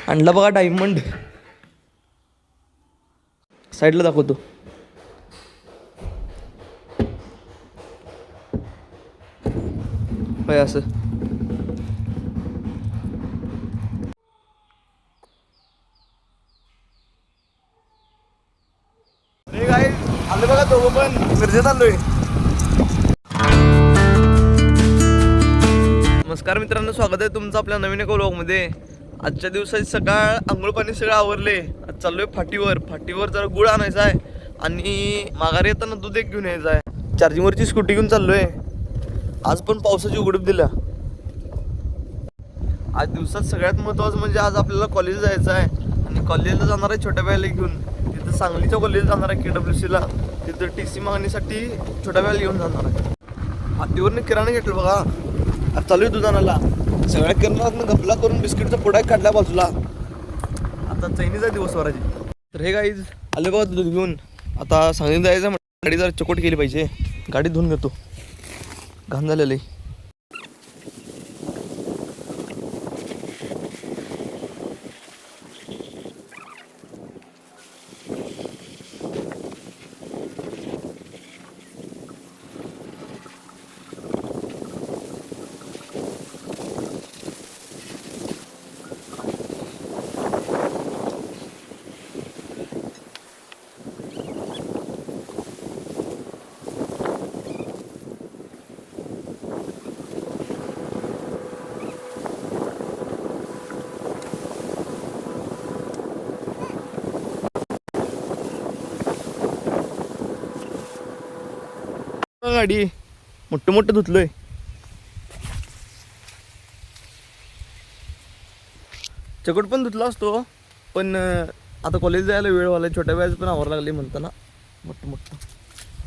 आणला बघा डायमंड. साईडला दाखवतो. होय असं. आलं बघा दोघं पण मिरजेत आलोय. नमस्कार मित्रांनो, स्वागत आहे तुमचं आपल्या नवीन एका व्लॉगमध्ये. आजच्या दिवसाची सकाळ आंघोळ पाणी सगळं आवरले. आज चाललोय फाटीवर जरा गुळ आणायचा आहे आणि माघारी येताना दूध एक घेऊन यायचं आहे. चार्जिंगवरची स्कूटी घेऊन चाललोय. आज पण पावसाची उघडीप दिला. आज दिवसात सगळ्यात महत्त्वाचं म्हणजे आज आपल्याला कॉलेज जायचं आहे आणि कॉलेजला जाणार आहे छोट्या बायला घेऊन. तिथं सांगलीच्या कॉलेजला जाणार आहे KWCला. तिथं TC मागणीसाठी छोट्या बायला घेऊन जाणार आहे. फाटीवरनं किराणा घेतलं बघा. आज चालू आहे दुधानाला. सगळ्या किराणातनं घपला करून बिस्किटचा पुडा काढला बाजूला. आता चैनीचा दिवस वराची. तर हे गाईज आले बघा दूध घेऊन. आता सांगली जायचं गाडी जरा चकोट केली पाहिजे. गाडी धुवून घेतो, घाण झालेलं आहे. गाडी मोठं धुतलोय. चकोट पण धुतला असतो, पण आता कॉलेज जायला वेळ व्हायला. छोट्या वेळाचं पण आवार लागले म्हणताना मोठं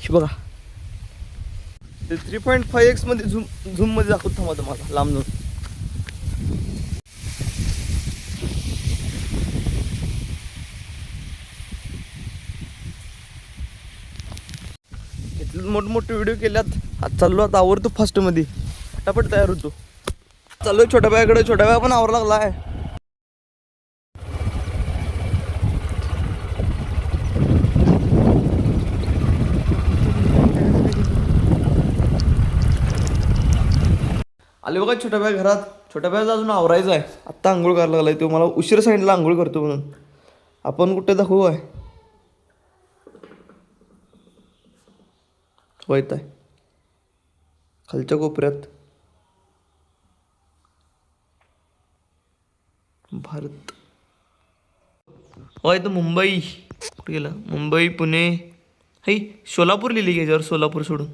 हे बघा. ते 3.5x मध्ये झूम मध्ये दाखवत थांबा तुम्हाला लांब जाऊन. मोठमोठे व्हिडिओ केल्यात. आज चाललो आता आवरतो फास्ट मध्ये, फटाफट तयार होतो. चाललोय छोट्या बायाकडे. छोट्या बाया पण आवर लागलाय. आले बघा छोट्या बाया घरात. छोट्या बायाचा अजून आवरायचं आहे. आत्ता आंघोळ करायला लागलाय. तो मला उशीर सांगितला आंघोळ करतो म्हणून. आपण कुठे दाखवू आहे होत आहे खालच्या कोपऱ्यात. भारत होय. तर मुंबई कुठे गेला? मुंबई, पुणे, हे सोलापूर लिहिली घ्यायच्यावर. सोलापूर सोडून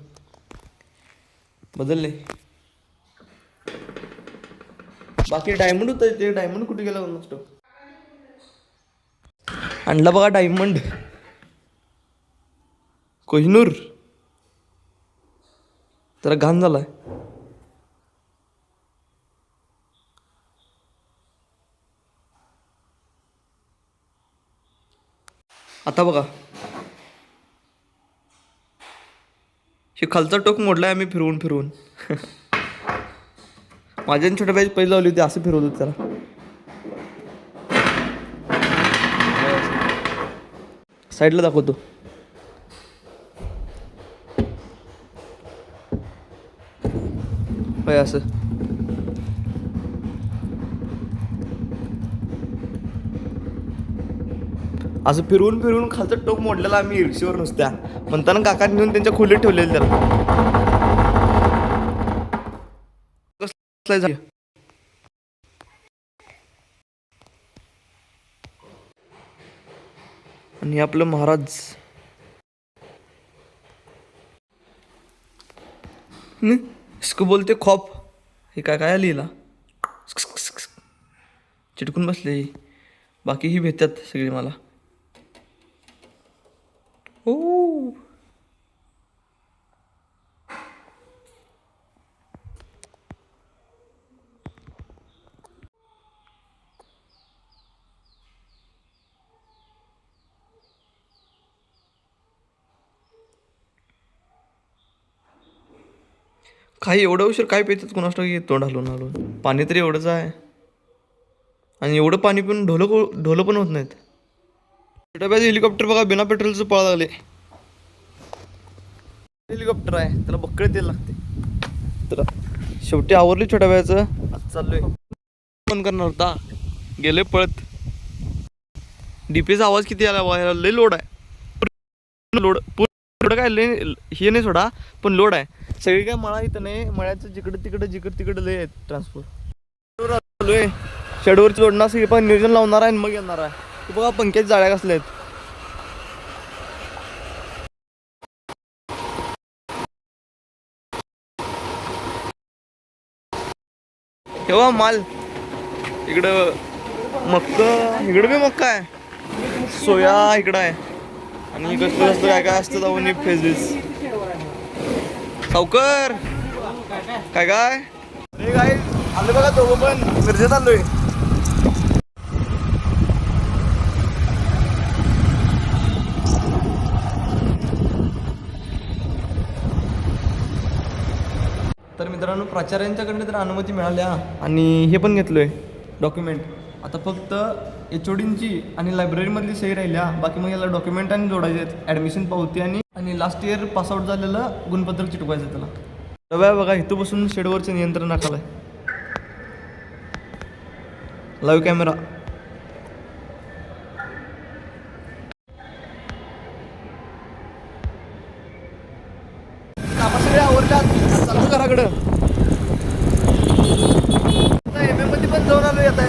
बदलले. बाकी डायमंड होतं. ते डायमंड कुठे गेला नसतो. आणला बघा डायमंड. कोहिनूर जरा घाण झालाय. आता बघा हे खालचा टोक मोडलाय आम्ही फिरवून. माझ्या छोट्या बाईची पहिली लावली होती. असं फिरवत होत त्याला. साईडला दाखवतो. होय असं. असं फिरवून खालचं टोक मोडलेला आम्ही इरशीवर नुसत्या म्हणताना काकांनी घेऊन त्यांच्या खोलीत ठेवलेलं त्याला. आणि आपलं महाराज इसको बोलते खॉप. हे काय लिहिला चिटकून बसले. बाकी ही भेटतात सगळी मला. ओ काही एवढं उशीर काय पितात कोणास ठाऊक. तोंड हलवून पाणी तरी एवढंच आहे. आणि एवढं पाणी पिऊन ढोलं पण होत नाहीत. छोट्या बॅच हेलिकॉप्टर बघा बिना पेट्रोलचं पळा लागले. हेलिकॉप्टर आहे त्याला बक्कळ तेल लागते. तर शेवटी आवरली छोट्या बॅचं. आज चाललोय फोन करणार होता, गेले पळत. डीपीचा आवाज किती आला बघा, लय लोड आहे. लोड पूर्ण काय लय हे नाही सोडा, पण लोड आहे. सगळी काय मळा इथं नाही, मळ्याचं जिकडं तिकडं लय आहेत ट्रान्सपोर्ट. आलोय शेडवरची जोडणार सगळी पण नियोजन लावणार आहे आणि मग येणार आहे. तू बघा पंख्यात जाळ्या कसल्या आहेत. तेव्हा माल इकडं मक्का, इकडं बी मक्का आहे, सोया इकडं आहे आणि कसलं कसलं काय काय असतं जाऊन फेजेस. सावकर काय काय हे काय आलं बघा, दोघं पण मिरजेत आलोय. तर मित्रांनो प्राचार्यांच्याकडनं तर अनुमती मिळाल्या आणि हे पण घेतलोय डॉक्युमेंट. आता फक्त HODंची आणि लायब्ररीमधली सही राहिल्या, बाकी मग याला डॉक्युमेंट आणि जोडायचे आहेत. ॲडमिशन पावती आणि लास्ट इयर पासआउट झालेलं गुणपत्र चिटकवायचं त्याला. तेव्हा बघा इथं बसून शेडवरचं नियंत्रण राखायला आहे. Live camera. कामं सगळे आवडतात, चालू घराकडं. MM मध्ये पण जाऊन आलो येता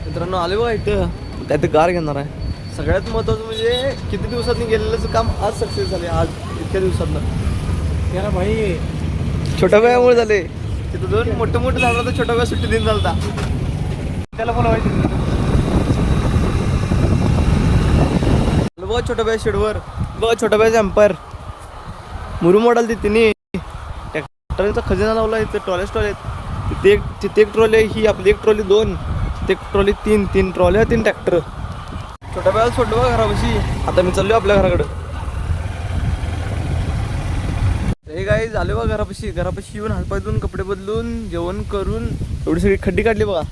मित्रांनो. आले बघा इथं काय ते कार घेणार आहे. सगळ्यात महत्त्वाचं म्हणजे किती दिवसांनी गेलेलं काम आज सक्सेस झाले. आज इतक्या दिवसातनं त्याला भाई छोट्या वयामुळे झाले. तिथं दोन मोठं झालं तर छोट्या वया सुट्टी दिन झालता त्याला बोलवायचं. बघा छोट्या बाय शेडवर, बघा छोट्या बायचा एम्पायर मुरू मॉडेल ती तिने ट्रॅक्टरचा खजिना लावला. इथं ट्रॉल्या स्टॉल आहेत. तिथे एक ट्रॉली आहे, ही आपली एक ट्रॉली 2, एक ट्रॉली 3 ट्रॉल्या 3 ट्रॅक्टर. छोट्या बायला सोडलं बघा घरापाशी. आता मी चाललो आपल्या घराकडं. हे काय झाले बघा घरापाशी येऊन हातपाय धुवून कपडे बदलून जेवण करून एवढी सगळी खड्डी काढली बघा.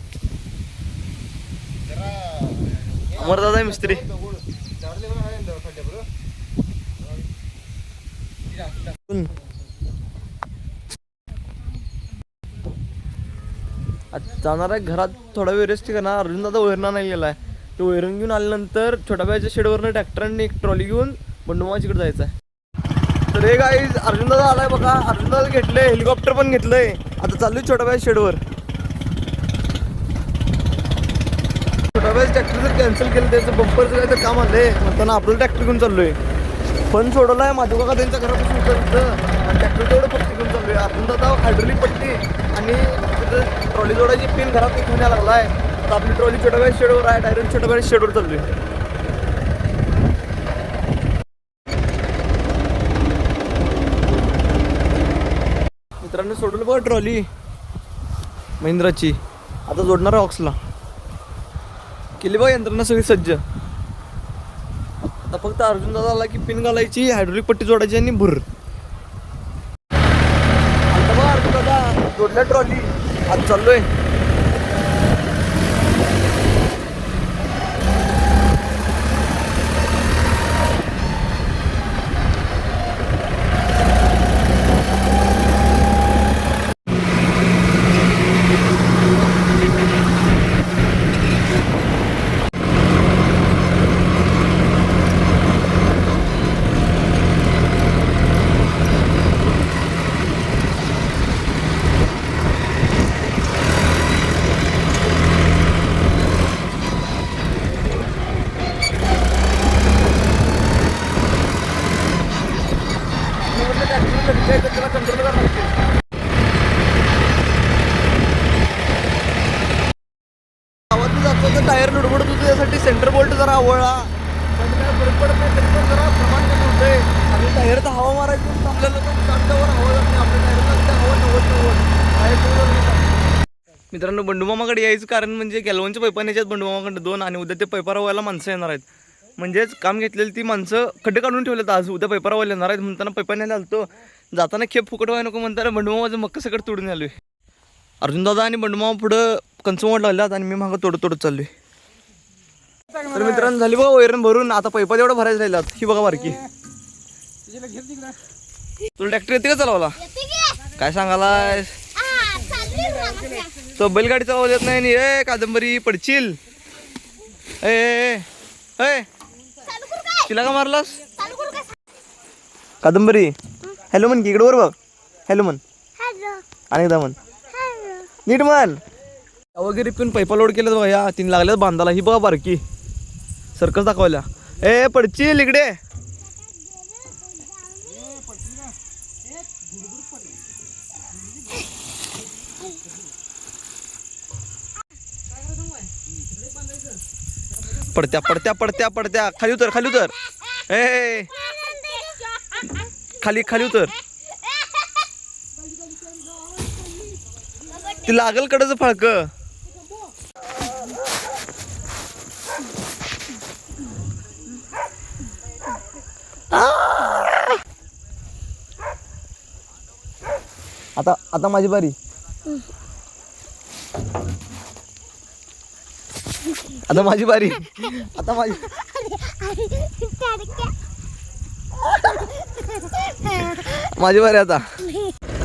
अमर दादा आहे मिस्त्री. जाणार आहे घरात थोडा वेळ रेस्ट करणार. अर्जुन दादा वैरणा नाही गेलाय, तो वैरण घेऊन आल्यानंतर छोट्या बायच्या शेडवरनं ट्रॅक्टरने एक ट्रॉली घेऊन बंडोमाच्या इकडे जायचं आहे. तर हे काय अर्जुन दादा आलाय बघा. अर्जुन दादा घेतलंय, हेलिकॉप्टर पण घेतलंय. आता चाललोय छोट्या बाय शेडवर. छोट्या बाय ट्रॅक्टर जर कॅन्सल केलं त्याचं बंपरचं काय तर काम आलंय म्हणताना आपलं ट्रॅक्टर घेऊन चाललोय. पण सोडवलाय माझं बघा त्यांच्या घरापासून उतरतं आणि ट्रॅक्टर तेवढं पट्टी घेऊन चाललोय. अर्जुन दादा हायड्रोलिक पट्टी आणि तिथं ट्रॉली जोडायची पिन घरात घेऊन यायला लागलाय. तर आपली ट्रॉली छोट्या बाय शेडवर आहे, डायरेक्ट छोट्या बाय शेडवर चाललोय. मित्रांनो सोडलं बघा ट्रॉली महिंद्राची. आता जोडणार आहे ऑक्सला. केली बघा यंत्रणा सगळी सज्ज. आता फक्त अर्जुन दादा आला की पिन घालायची, हायड्रोलिक पट्टी जोडायची आणि भुर. आता बघा अर्जुन दादा जोडल्या ट्रॉली. आज चाललोय. त्याला कंट्रोल करायला लागते. आवाज जातो तर टायर लुडबुडत होतो, त्यासाठी सेंटर बोल्ट जरा आवळला पण काय फरक पडत नाही. तरी पण जरा प्रमाण कमी होतंय आणि टायर तर हवा मारायचं आपल्याला तर शांतवर हवा जात नाही. आपल्या टायरला हवा 90. मित्रांनो बंडूमामाकडे यायचं कारण म्हणजे गॅलवनच्या पैपा न्यायच्यात बंडूमामाकडे 2 आणि उद्या ते पैपा रवायला माणसं येणार आहेत. म्हणजेच काम घेतलेली ती माणसं खड्डे काढून ठेवलेत. आज उद्या पैपा रवायला येणार आहेत म्हणताना पैपा न्यायला आलतो. जाताना खेप फुकट व्हाय नको म्हणताना बंडूमामाचं मक्क सगळं तोडून आलोय. अर्जुन दादा आणि बंडमामा पुढं कंचमोड लागल्यात आणि मी मागं तोडत चाललोय. तर मित्रांनो झाली बघा वैरण भरून, आता पैपा तेवढं भरायचं राहिलात. ही बघा बारकी. तुला ट्रॅक्टर येते का चालवायला? काय सांगालाय? तो बैलगाडी चालवत येत नाही. ए कादंबरी पडशील. ए तिला का मारलास? कादंबरी हॅलो म्हण की, इकडे वर बघ. हॅलो म्हण. अनेकदा म्हण. नीट म्हण. वगैरे पण पैपा लोड केलं बघा. या 3 लागल्यात बांधाला. ही बघा बारकी सर्कस दाखवायला. ए पडशील इकडे. पडत्या पडत्या पडत्या पडत्या. खाली उतर खाली उतर. ए खाली खाली उतर. ती लागल कडचं फाळक. आता आता माझी बारी. आता माझी बारी. आता माझी माझी बारी आता.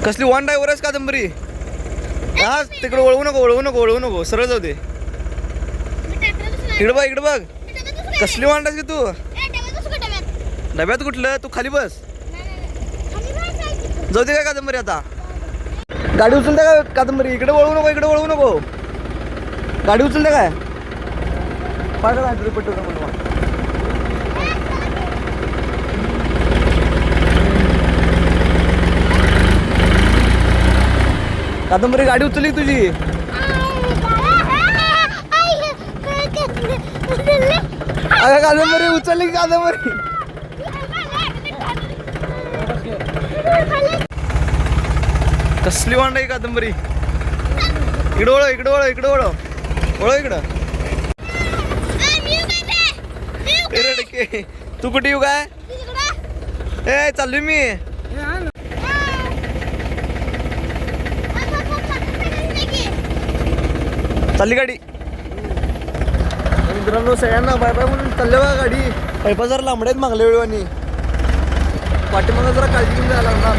कसली वन ड्रायव्हर आहेस कादंबरी? हा तिकडे वळवू नको वळवू नको वळवू नको, सरळ जाऊ दे. इकडे बघ इकडे बघ. कसली वांड आहेस की तू? डब्यात कुठलं? तू खाली बस. जाऊ दे काय कादंबरी आता. गाडी उचलते का कादंबरी? इकडे वळवू नको इकडे वळवू नको. गाडी उचलते काय? पाहिजे हँड्रेड पेट्रोल म्हणून. कादंबरी गाडी उचलली तुझी. अगं कादंबरी उचलली की कादंबरी. कसली वांड आहे कादंबरी. इकडं वळ इकडं वळ इकडं वळ वळ इकडं. तू कुठे येऊ काय? ए चाललोय मी. चालली गाडी. मित्रांनो सगळ्यांना बाय बाय म्हणून चालले बघा गाडी. पैपा जरा लांबड्यात मागल्या वेळी पाठीमागं जरा काळजी घेऊन जायला लागणार.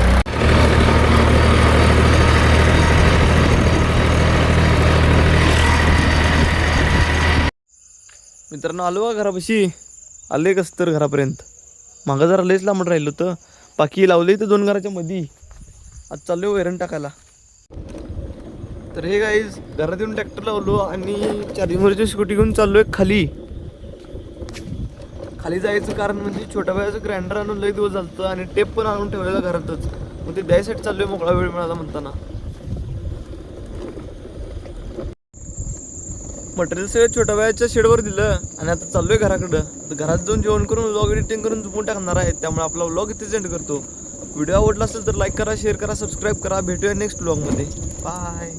मित्रांनो आलो बघा घरापाशी. आले कस तर घरापर्यंत. मागं जरा लयच लांबड राहिलं होतं. बाकी लावले तर 2 घराच्या मध्ये. आज चाललोय वैरण टाकायला. तर हे गाईज घरात येऊन ट्रॅक्टर लावलो आणि चार्जिंगवरची स्कूटी घेऊन चाललोय खाली. खाली जायचं कारण म्हणजे छोट्या भाईचं ग्राइंडर आणून लई दिवस झालतं आणि टेप पण आणून ठेवलेला घरातच. मग ते द्यायसाठी चाललोय मोकळा वेळ मिळाला म्हणताना. मटेरियल सगळं छोट्या भाईच्या शेडवर दिलं आणि आता चाललोय घराकडं. तर घरात जाऊन जेवण करून व्लॉग एडिटिंग करून झोपून टाकणार आहे. त्यामुळे आपला व्लॉग इथे सेंड करतो. व्हिडिओ आवडला असेल तर लाईक करा, शेअर करा, सबस्क्राईब करा. भेटूया नेक्स्ट व्लॉगमध्ये. बाय.